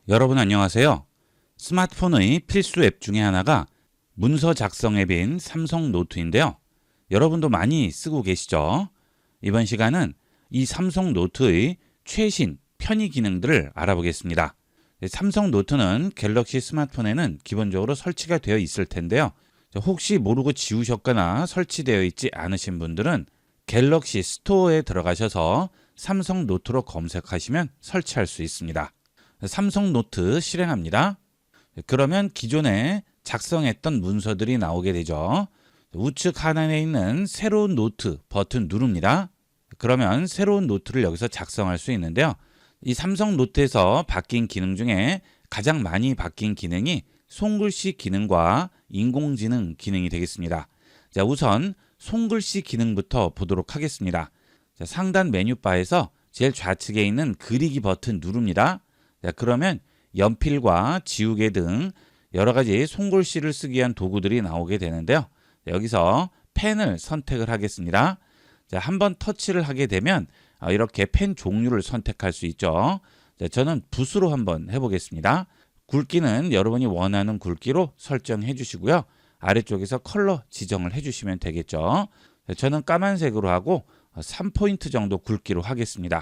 여러분 안녕하세요. 스마트폰의 필수 앱 중에 하나가 문서 작성 앱인 삼성 노트인데요. 여러분도 많이 쓰고 계시죠? 이번 시간은 이 삼성 노트의 최신 편의 기능들을 알아보겠습니다. 삼성 노트는 갤럭시 스마트폰에는 기본적으로 설치가 되어 있을 텐데요. 혹시 모르고 지우셨거나 설치되어 있지 않으신 분들은 갤럭시 스토어에 들어가셔서 삼성 노트로 검색하시면 설치할 수 있습니다. 삼성 노트 실행합니다. 그러면 기존에 작성했던 문서들이 나오게 되죠. 우측 하단에 있는 새로운 노트 버튼 누릅니다. 그러면 새로운 노트를 여기서 작성할 수 있는데요. 이 삼성 노트에서 바뀐 기능 중에 가장 많이 바뀐 기능이 손글씨 기능과 인공지능 기능이 되겠습니다. 자, 우선 손글씨 기능부터 보도록 하겠습니다. 자, 상단 메뉴바에서 제일 좌측에 있는 그리기 버튼 누릅니다. 자, 그러면 연필과 지우개 등 여러 가지 손글씨를 쓰기 위한 도구들이 나오게 되는데요. 여기서 펜을 선택을 하겠습니다. 자, 한번 터치를 하게 되면 이렇게 펜 종류를 선택할 수 있죠. 자, 저는 붓으로 한번 해보겠습니다. 굵기는 여러분이 원하는 굵기로 설정해 주시고요. 아래쪽에서 컬러 지정을 해주시면 되겠죠. 자, 저는 까만색으로 하고 3포인트 정도 굵기로 하겠습니다.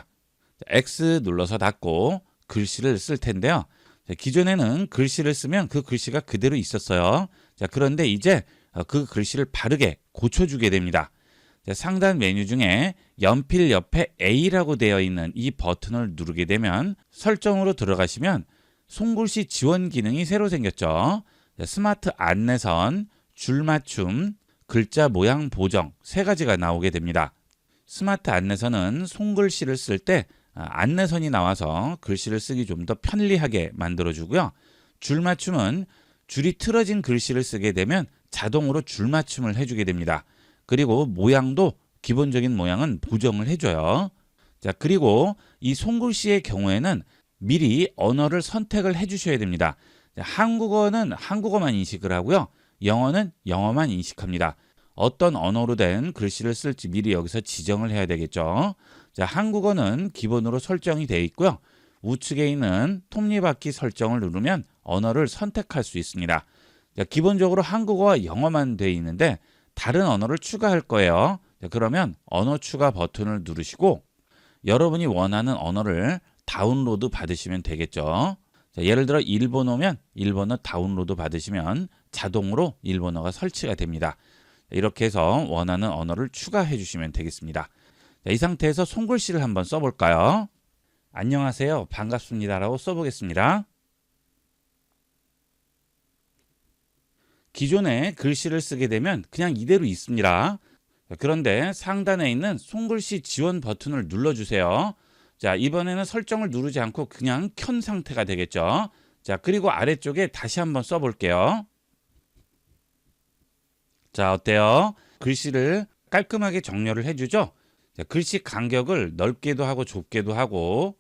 자, X 눌러서 닫고 글씨를 쓸 텐데요. 자, 기존에는 글씨를 쓰면 그 글씨가 그대로 있었어요. 자, 그런데 이제 그 글씨를 바르게 고쳐주게 됩니다. 자, 상단 메뉴 중에 연필 옆에 A라고 되어 있는 이 버튼을 누르게 되면 설정으로 들어가시면 손글씨 지원 기능이 새로 생겼죠. 자, 스마트 안내선, 줄맞춤, 글자 모양 보정 세 가지가 나오게 됩니다. 스마트 안내선은 손글씨를 쓸 때 안내선이 나와서 글씨를 쓰기 좀 더 편리하게 만들어주고요. 줄맞춤은 줄이 틀어진 글씨를 쓰게 되면 자동으로 줄맞춤을 해주게 됩니다. 그리고 모양도 기본적인 모양은 보정을 해줘요. 자, 그리고 이 손글씨의 경우에는 미리 언어를 선택을 해주셔야 됩니다. 자, 한국어는 한국어만 인식을 하고요. 영어는 영어만 인식합니다. 어떤 언어로 된 글씨를 쓸지 미리 여기서 지정을 해야 되겠죠. 자, 한국어는 기본으로 설정이 되어 있고요. 우측에 있는 톱니바퀴 설정을 누르면 언어를 선택할 수 있습니다. 자, 기본적으로 한국어와 영어만 되어 있는데 다른 언어를 추가할 거예요. 자, 그러면 언어 추가 버튼을 누르시고 여러분이 원하는 언어를 다운로드 받으시면 되겠죠. 자, 예를 들어 일본어면 일본어 다운로드 받으시면 자동으로 일본어가 설치가 됩니다. 이렇게 해서 원하는 언어를 추가해 주시면 되겠습니다. 자, 이 상태에서 손글씨를 한번 써볼까요? 안녕하세요, 반갑습니다 라고 써보겠습니다. 기존에 글씨를 쓰게 되면 그냥 이대로 있습니다. 그런데 상단에 있는 손글씨 지원 버튼을 눌러주세요. 자, 이번에는 설정을 누르지 않고 그냥 켠 상태가 되겠죠. 자, 그리고 아래쪽에 다시 한번 써볼게요. 자, 어때요? 글씨를 깔끔하게 정렬을 해주죠. 자, 글씨 간격을 넓게도 하고 좁게도 하고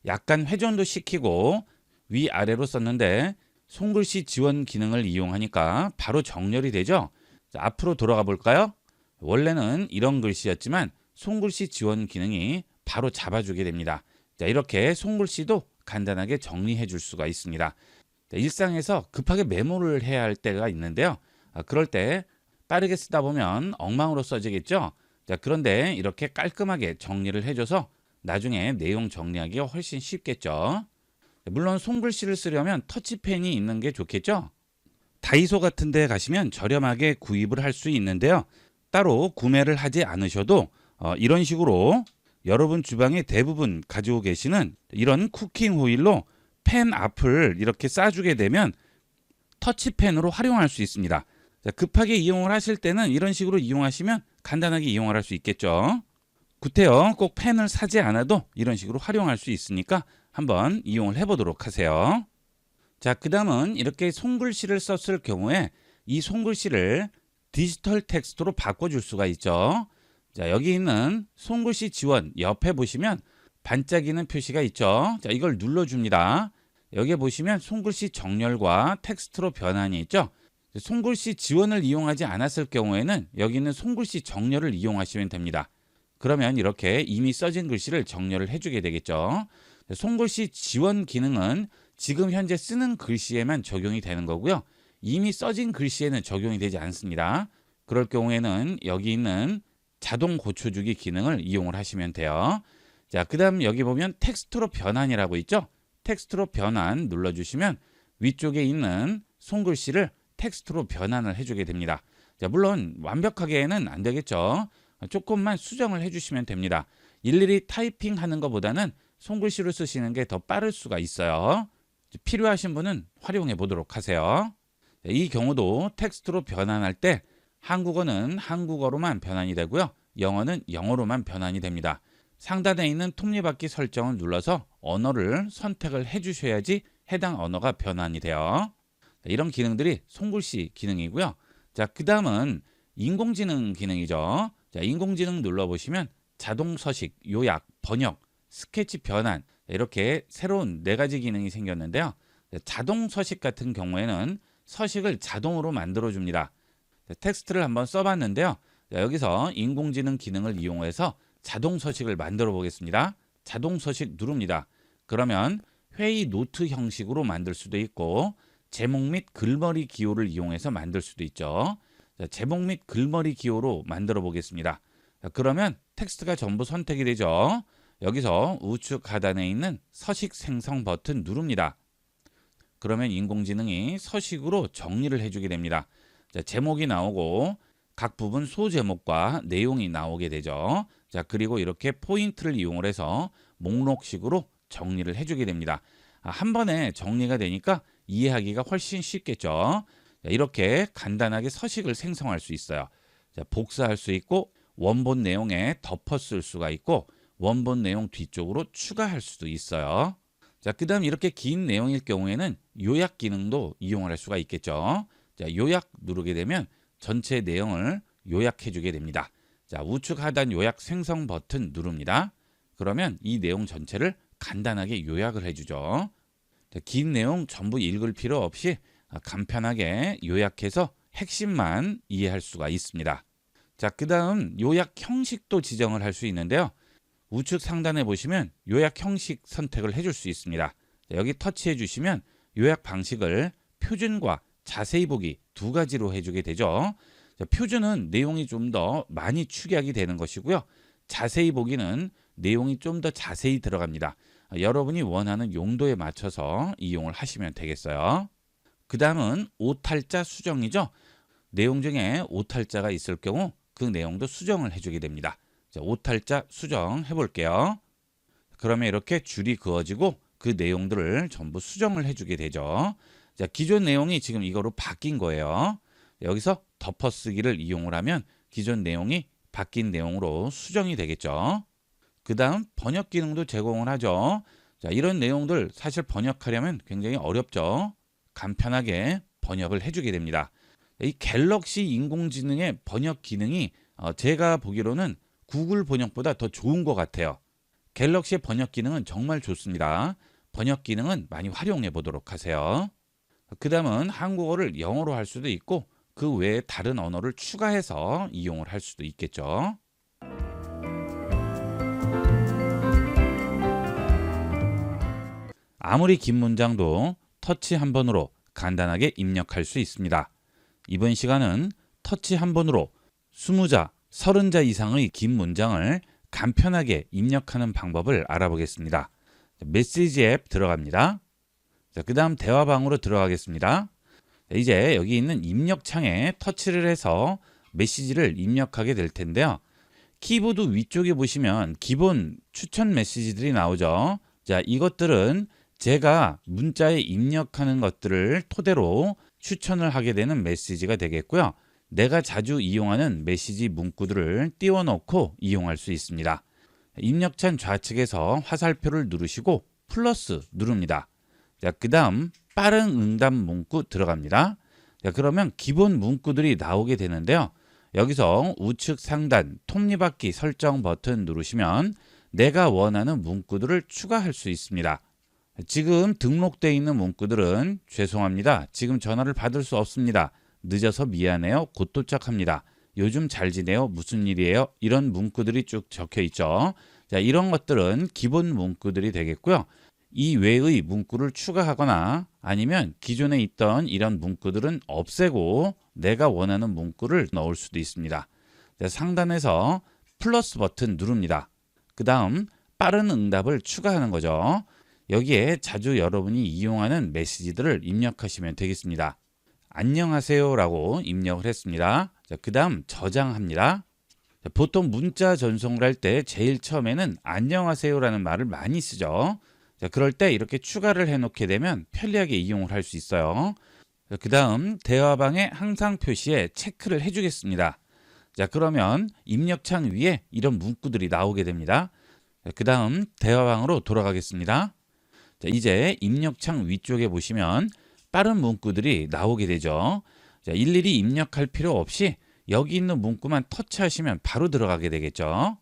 약간 회전도 시키고 위아래로 썼는데 손글씨 지원 기능을 이용하니까 바로 정렬이 되죠. 자, 앞으로 돌아가 볼까요? 원래는 이런 글씨였지만 손글씨 지원 기능이 바로 잡아주게 됩니다. 자, 이렇게 손글씨도 간단하게 정리해 줄 수가 있습니다. 자, 일상에서 급하게 메모를 해야 할 때가 있는데요. 그럴 때 빠르게 쓰다 보면 엉망으로 써지겠죠. 자, 그런데 이렇게 깔끔하게 정리를 해줘서 나중에 내용 정리하기가 훨씬 쉽겠죠. 물론 손글씨를 쓰려면 터치펜이 있는 게 좋겠죠. 다이소 같은 데 가시면 저렴하게 구입을 할 수 있는데요. 따로 구매를 하지 않으셔도 이런 식으로 여러분 주방에 대부분 가지고 계시는 이런 쿠킹 호일로 펜 앞을 이렇게 싸주게 되면 터치펜으로 활용할 수 있습니다. 자, 급하게 이용을 하실 때는 이런 식으로 이용하시면 간단하게 이용을 할 수 있겠죠. 구태여 꼭 펜을 사지 않아도 이런 식으로 활용할 수 있으니까 한번 이용을 해보도록 하세요. 자, 그 다음은 이렇게 손글씨를 썼을 경우에 이 손글씨를 디지털 텍스트로 바꿔줄 수가 있죠. 자, 여기 있는 손글씨 지원 옆에 보시면 반짝이는 표시가 있죠. 자, 이걸 눌러줍니다. 여기에 보시면 손글씨 정렬과 텍스트로 변환이 있죠. 손글씨 지원을 이용하지 않았을 경우에는 여기 있는 손글씨 정렬을 이용하시면 됩니다. 그러면 이렇게 이미 써진 글씨를 정렬을 해주게 되겠죠. 손글씨 지원 기능은 지금 현재 쓰는 글씨에만 적용이 되는 거고요. 이미 써진 글씨에는 적용이 되지 않습니다. 그럴 경우에는 여기 있는 자동 고쳐주기 기능을 이용을 하시면 돼요. 자, 그 다음 여기 보면 텍스트로 변환이라고 있죠. 텍스트로 변환 눌러주시면 위쪽에 있는 손글씨를 텍스트로 변환을 해주게 됩니다. 자, 물론 완벽하게는 안 되겠죠. 조금만 수정을 해주시면 됩니다. 일일이 타이핑하는 것보다는 손글씨로 쓰시는 게 더 빠를 수가 있어요. 필요하신 분은 활용해 보도록 하세요. 이 경우도 텍스트로 변환할 때 한국어는 한국어로만 변환이 되고요. 영어는 영어로만 변환이 됩니다. 상단에 있는 톱니바퀴 설정을 눌러서 언어를 선택을 해주셔야지 해당 언어가 변환이 돼요. 이런 기능들이 손글씨 기능이고요. 자, 그 다음은 인공지능 기능이죠. 자, 인공지능 눌러보시면 자동 서식, 요약, 번역, 스케치 변환 이렇게 새로운 4가지 기능이 생겼는데요. 자동 서식 같은 경우에는 서식을 자동으로 만들어줍니다. 텍스트를 한번 써봤는데요. 여기서 인공지능 기능을 이용해서 자동 서식을 만들어 보겠습니다. 자동 서식 누릅니다. 그러면 회의 노트 형식으로 만들 수도 있고 제목 및 글머리 기호를 이용해서 만들 수도 있죠. 제목 및 글머리 기호로 만들어 보겠습니다. 그러면 텍스트가 전부 선택이 되죠. 여기서 우측 하단에 있는 서식 생성 버튼 누릅니다. 그러면 인공지능이 서식으로 정리를 해주게 됩니다. 자, 제목이 나오고 각 부분 소제목과 내용이 나오게 되죠. 자, 그리고 이렇게 포인트를 이용을 해서 목록식으로 정리를 해주게 됩니다. 한 번에 정리가 되니까 이해하기가 훨씬 쉽겠죠. 자, 이렇게 간단하게 서식을 생성할 수 있어요. 자, 복사할 수 있고 원본 내용에 덮어 쓸 수가 있고 원본 내용 뒤쪽으로 추가할 수도 있어요. 자, 그 다음 이렇게 긴 내용일 경우에는 요약 기능도 이용을 할 수가 있겠죠. 자, 요약 누르게 되면 전체 내용을 요약해 주게 됩니다. 자, 우측 하단 요약 생성 버튼 누릅니다. 그러면 이 내용 전체를 간단하게 요약을 해주죠. 자, 긴 내용 전부 읽을 필요 없이 간편하게 요약해서 핵심만 이해할 수가 있습니다. 자, 그 다음 요약 형식도 지정을 할 수 있는데요. 우측 상단에 보시면 요약 형식 선택을 해줄 수 있습니다. 자, 여기 터치해 주시면 요약 방식을 표준과 자세히 보기 2가지로 해주게 되죠. 자, 표준은 내용이 좀 더 많이 축약이 되는 것이고요. 자세히 보기는 내용이 좀 더 자세히 들어갑니다. 여러분이 원하는 용도에 맞춰서 이용을 하시면 되겠어요. 그 다음은 오탈자 수정이죠. 내용 중에 오탈자가 있을 경우 그 내용도 수정을 해주게 됩니다. 자, 오탈자 수정 해볼게요. 그러면 이렇게 줄이 그어지고 그 내용들을 전부 수정을 해주게 되죠. 자, 기존 내용이 지금 이거로 바뀐 거예요. 여기서 덮어쓰기를 이용을 하면 기존 내용이 바뀐 내용으로 수정이 되겠죠. 그 다음 번역 기능도 제공을 하죠. 자, 이런 내용들 사실 번역하려면 굉장히 어렵죠. 간편하게 번역을 해주게 됩니다. 이 갤럭시 인공지능의 번역 기능이 제가 보기로는 구글 번역보다 더 좋은 것 같아요. 갤럭시의 번역 기능은 정말 좋습니다. 번역 기능은 많이 활용해 보도록 하세요. 그 다음은 한국어를 영어로 할 수도 있고 그 외에 다른 언어를 추가해서 이용을 할 수도 있겠죠. 아무리 긴 문장도 터치 한 번으로 간단하게 입력할 수 있습니다. 이번 시간은 터치 한 번으로 20자, 30자 이상의 긴 문장을 간편하게 입력하는 방법을 알아보겠습니다. 메시지 앱 들어갑니다. 자, 그 다음 대화방으로 들어가겠습니다. 이제 여기 있는 입력창에 터치를 해서 메시지를 입력하게 될 텐데요. 키보드 위쪽에 보시면 기본 추천 메시지들이 나오죠. 자, 이것들은 제가 문자에 입력하는 것들을 토대로 추천을 하게 되는 메시지가 되겠고요. 내가 자주 이용하는 메시지 문구들을 띄워놓고 이용할 수 있습니다. 입력창 좌측에서 화살표를 누르시고 플러스 누릅니다. 자, 그 다음 빠른 응답 문구 들어갑니다. 자, 그러면 기본 문구들이 나오게 되는데요. 여기서 우측 상단 톱니바퀴 설정 버튼 누르시면 내가 원하는 문구들을 추가할 수 있습니다. 지금 등록되어 있는 문구들은 죄송합니다. 지금 전화를 받을 수 없습니다. 늦어서 미안해요. 곧 도착합니다. 요즘 잘 지내요. 무슨 일이에요? 이런 문구들이 쭉 적혀 있죠. 자, 이런 것들은 기본 문구들이 되겠고요. 이 외의 문구를 추가하거나 아니면 기존에 있던 이런 문구들은 없애고 내가 원하는 문구를 넣을 수도 있습니다. 상단에서 플러스 버튼 누릅니다. 그 다음 빠른 응답을 추가하는 거죠. 여기에 자주 여러분이 이용하는 메시지들을 입력하시면 되겠습니다. 안녕하세요 라고 입력을 했습니다. 그 다음 저장합니다. 보통 문자 전송을 할 때 제일 처음에는 안녕하세요 라는 말을 많이 쓰죠. 그럴 때 이렇게 추가를 해놓게 되면 편리하게 이용을 할 수 있어요. 그 다음 대화방의 항상 표시에 체크를 해주겠습니다. 그러면 입력창 위에 이런 문구들이 나오게 됩니다. 그 다음 대화방으로 돌아가겠습니다. 이제 입력창 위쪽에 보시면 빠른 문구들이 나오게 되죠. 일일이 입력할 필요 없이 여기 있는 문구만 터치하시면 바로 들어가게 되겠죠.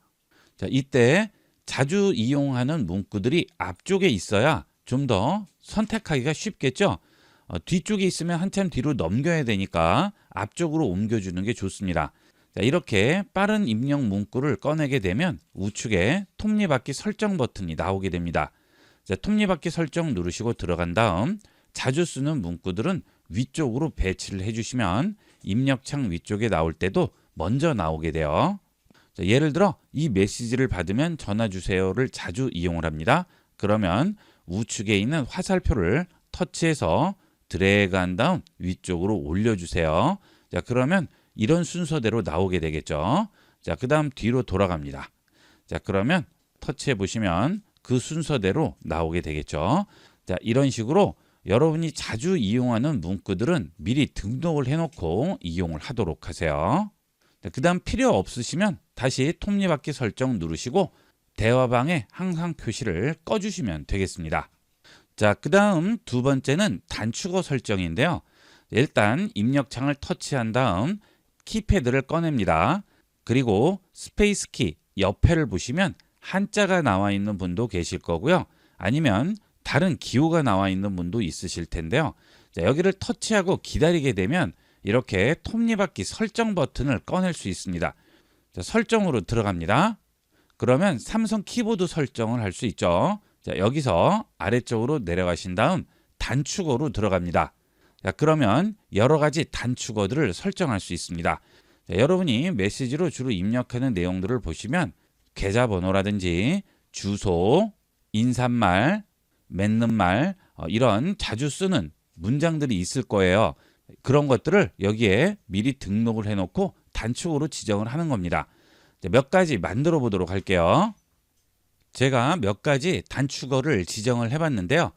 이때 자주 이용하는 문구들이 앞쪽에 있어야 좀 더 선택하기가 쉽겠죠. 뒤쪽에 있으면 한참 뒤로 넘겨야 되니까 앞쪽으로 옮겨주는 게 좋습니다. 이렇게 빠른 입력 문구를 꺼내게 되면 우측에 톱니바퀴 설정 버튼이 나오게 됩니다. 톱니바퀴 설정 누르시고 들어간 다음 자주 쓰는 문구들은 위쪽으로 배치를 해주시면 입력창 위쪽에 나올 때도 먼저 나오게 돼요. 예를 들어 이 메시지를 받으면 전화 주세요를 자주 이용을 합니다. 그러면 우측에 있는 화살표를 터치해서 드래그한 다음 위쪽으로 올려주세요. 그러면 이런 순서대로 나오게 되겠죠. 그 다음 뒤로 돌아갑니다. 그러면 터치해 보시면 그 순서대로 나오게 되겠죠. 이런 식으로 여러분이 자주 이용하는 문구들은 미리 등록을 해놓고 이용을 하도록 하세요. 그 다음 필요 없으시면 다시 톱니바퀴 설정 누르시고 대화방에 항상 표시를 꺼주시면 되겠습니다. 그 다음 두 번째는 단축어 설정인데요. 일단 입력창을 터치한 다음 키패드를 꺼냅니다. 그리고 스페이스 키 옆에를 보시면 한자가 나와 있는 분도 계실 거고요. 아니면 다른 기호가 나와 있는 분도 있으실 텐데요. 여기를 터치하고 기다리게 되면 이렇게 톱니바퀴 설정 버튼을 꺼낼 수 있습니다. 설정으로 들어갑니다. 그러면 삼성 키보드 설정을 할 수 있죠. 여기서 아래쪽으로 내려가신 다음 단축어로 들어갑니다. 그러면 여러 가지 단축어들을 설정할 수 있습니다. 여러분이 메시지로 주로 입력하는 내용들을 보시면 계좌번호라든지 주소, 인사말, 맺는 말 이런 자주 쓰는 문장들이 있을 거예요. 그런 것들을 여기에 미리 등록을 해놓고 단축으로 지정을 하는 겁니다. 몇 가지 만들어 보도록 할게요. 제가 몇 가지 단축어를 지정을 해봤는데요.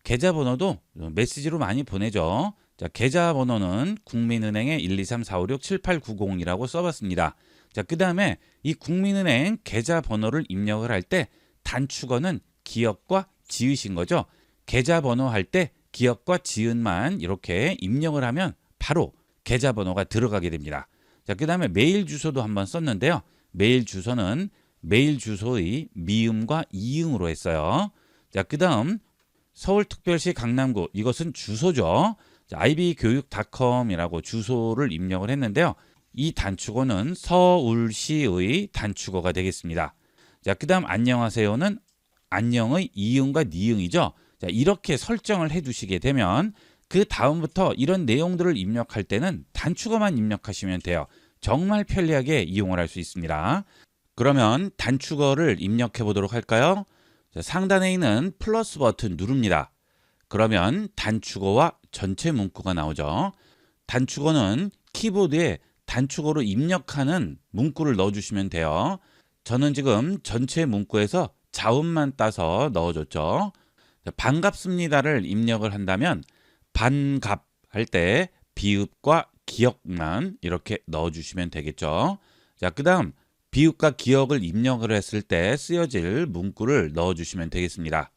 계좌번호도 메시지로 많이 보내죠. 계좌번호는 국민은행의 12345678990이라고 써봤습니다. 그 다음에 이 국민은행 계좌번호를 입력을 할 때 단축어는 기억과 지읒인 거죠. 계좌번호 할 때 기억과 지읒만 이렇게 입력을 하면 바로 계좌번호가 들어가게 됩니다. 그 다음에 메일 주소도 한번 썼는데요. 메일 주소는 메일 주소의 미음과 이응으로 했어요. 그 다음 서울특별시 강남구 이것은 주소죠. ib교육.com이라고 주소를 입력을 했는데요. 이 단축어는 서울시의 단축어가 되겠습니다. 그 다음 안녕하세요는 안녕의 이응과 니응이죠. 이렇게 설정을 해두시게 되면 그 다음부터 이런 내용들을 입력할 때는 단축어만 입력하시면 돼요. 정말 편리하게 이용을 할 수 있습니다. 그러면 단축어를 입력해 보도록 할까요? 상단에 있는 플러스 버튼 누릅니다. 그러면 단축어와 전체 문구가 나오죠. 단축어는 키보드에 단축어로 입력하는 문구를 넣어주시면 돼요. 저는 지금 전체 문구에서 자음만 따서 넣어줬죠. 반갑습니다를 입력을 한다면 반갑 할 때 비읍과 기억만 이렇게 넣어주시면 되겠죠. 그 다음 비읍과 기억을 입력을 했을 때 쓰여질 문구를 넣어주시면 되겠습니다.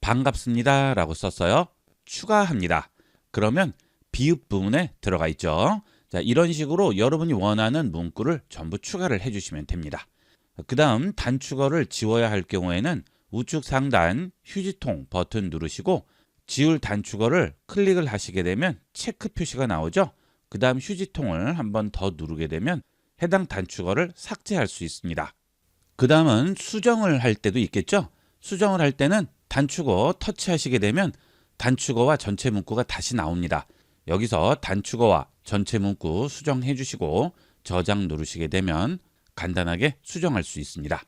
반갑습니다 라고 썼어요. 추가합니다. 그러면 비읍 부분에 들어가 있죠. 이런 식으로 여러분이 원하는 문구를 전부 추가를 해주시면 됩니다. 그 다음 단축어를 지워야 할 경우에는 우측 상단 휴지통 버튼 누르시고 지울 단축어를 클릭을 하시게 되면 체크 표시가 나오죠. 그 다음 휴지통을 한 번 더 누르게 되면 해당 단축어를 삭제할 수 있습니다. 그 다음은 수정을 할 때도 있겠죠. 수정을 할 때는 단축어 터치하시게 되면 단축어와 전체 문구가 다시 나옵니다. 여기서 단축어와 전체 문구 수정해 주시고 저장 누르시게 되면 간단하게 수정할 수 있습니다.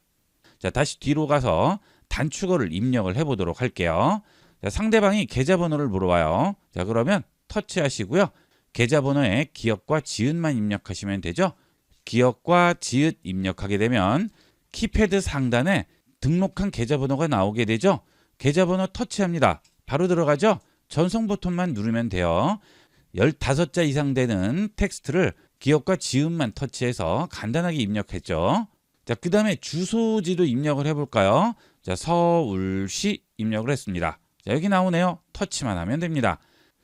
자, 다시 뒤로 가서 단축어를 입력을 해 보도록 할게요. 자, 상대방이 계좌번호를 물어봐요. 자, 그러면 터치하시고요. 계좌번호에 기억과 지읒만 입력하시면 되죠. 기억과 지읒 입력하게 되면 키패드 상단에 등록한 계좌번호가 나오게 되죠. 계좌번호 터치합니다. 바로 들어가죠. 전송 버튼만 누르면 돼요. 15자 이상 되는 텍스트를 기억과 지읒만 터치해서 간단하게 입력했죠. 자, 그 다음에 주소지도 입력을 해볼까요? 자, 서울시 입력을 했습니다. 자, 여기 나오네요. 터치만 하면 됩니다.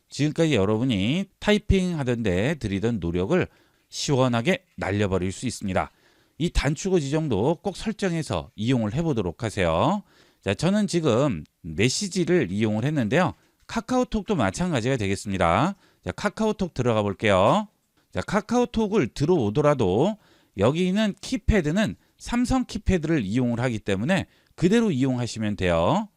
지금까지 여러분이 타이핑 하던데 들이던 노력을 시원하게 날려버릴 수 있습니다. 이 단축어 지정도 꼭 설정해서 이용을 해보도록 하세요. 자, 저는 지금 메시지를 이용을 했는데요. 카카오톡도 마찬가지가 되겠습니다. 자, 카카오톡 들어가 볼게요. 자, 카카오톡을 들어오더라도 여기 있는 키패드는 삼성 키패드를 이용을 하기 때문에 그대로 이용하시면 돼요.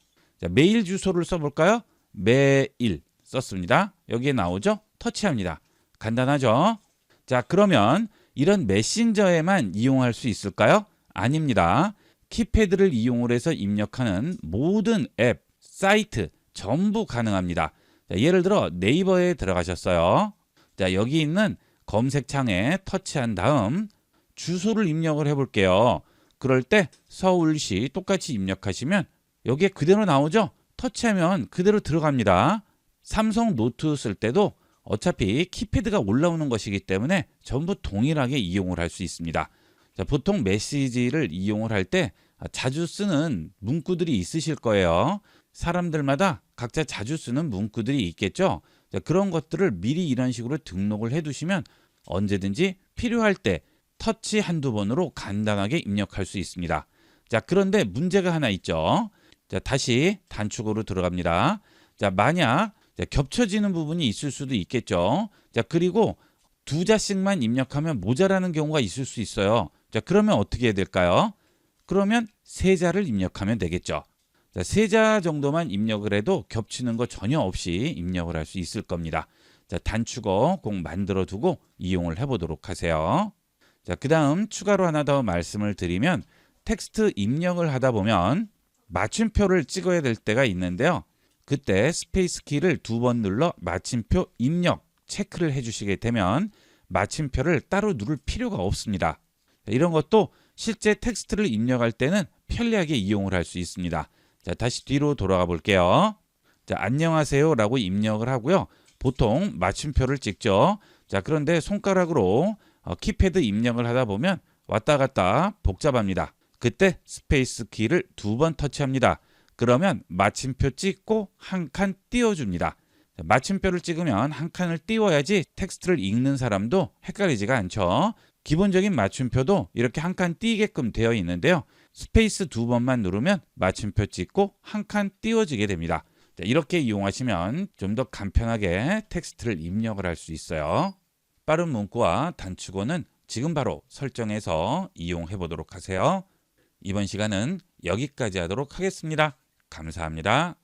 자, 메일 주소를 써볼까요? 메일 썼습니다. 여기에 나오죠? 터치합니다. 간단하죠? 자, 그러면 이런 메신저에만 이용할 수 있을까요? 아닙니다. 키패드를 이용을 해서 입력하는 모든 앱, 사이트 전부 가능합니다. 자, 예를 들어 네이버에 들어가셨어요. 자, 여기 있는 검색창에 터치한 다음 주소를 입력을 해볼게요. 그럴 때 서울시 똑같이 입력하시면 여기에 그대로 나오죠? 터치하면 그대로 들어갑니다. 삼성 노트 쓸 때도 어차피 키패드가 올라오는 것이기 때문에 전부 동일하게 이용을 할 수 있습니다. 자, 보통 메시지를 이용을 할 때 자주 쓰는 문구들이 있으실 거예요. 사람들마다 각자 자주 쓰는 문구들이 있겠죠. 자, 그런 것들을 미리 이런 식으로 등록을 해 두시면 언제든지 필요할 때 터치 한두 번으로 간단하게 입력할 수 있습니다. 자, 그런데 문제가 하나 있죠. 자, 다시 단축으로 들어갑니다. 자, 만약 겹쳐지는 부분이 있을 수도 있겠죠. 자, 그리고 2자씩만 입력하면 모자라는 경우가 있을 수 있어요. 자, 그러면 어떻게 해야 될까요? 그러면 3자를 입력하면 되겠죠. 자, 3자 정도만 입력을 해도 겹치는 거 전혀 없이 입력을 할 수 있을 겁니다. 자, 단축어 꼭 만들어 두고 이용을 해보도록 하세요. 자, 그 다음 추가로 하나 더 말씀을 드리면 텍스트 입력을 하다 보면 마침표를 찍어야 될 때가 있는데요. 그때 스페이스 키를 2번 눌러 마침표 입력 체크를 해주시게 되면 마침표를 따로 누를 필요가 없습니다. 이런 것도 실제 텍스트를 입력할 때는 편리하게 이용을 할 수 있습니다. 자, 다시 뒤로 돌아가 볼게요. 자, 안녕하세요 라고 입력을 하고요. 보통 마침표를 찍죠. 자, 그런데 손가락으로 키패드 입력을 하다 보면 왔다 갔다 복잡합니다. 그때 스페이스 키를 2번 터치합니다. 그러면 마침표 찍고 한 칸 띄워줍니다. 마침표를 찍으면 한 칸을 띄워야지 텍스트를 읽는 사람도 헷갈리지가 않죠. 기본적인 마침표도 이렇게 한 칸 띄게끔 되어 있는데요. 스페이스 2번만 누르면 마침표 찍고 한 칸 띄워지게 됩니다. 자, 이렇게 이용하시면 좀 더 간편하게 텍스트를 입력을 할 수 있어요. 빠른 문구와 단축어는 지금 바로 설정해서 이용해 보도록 하세요. 이번 시간은 여기까지 하도록 하겠습니다. 감사합니다.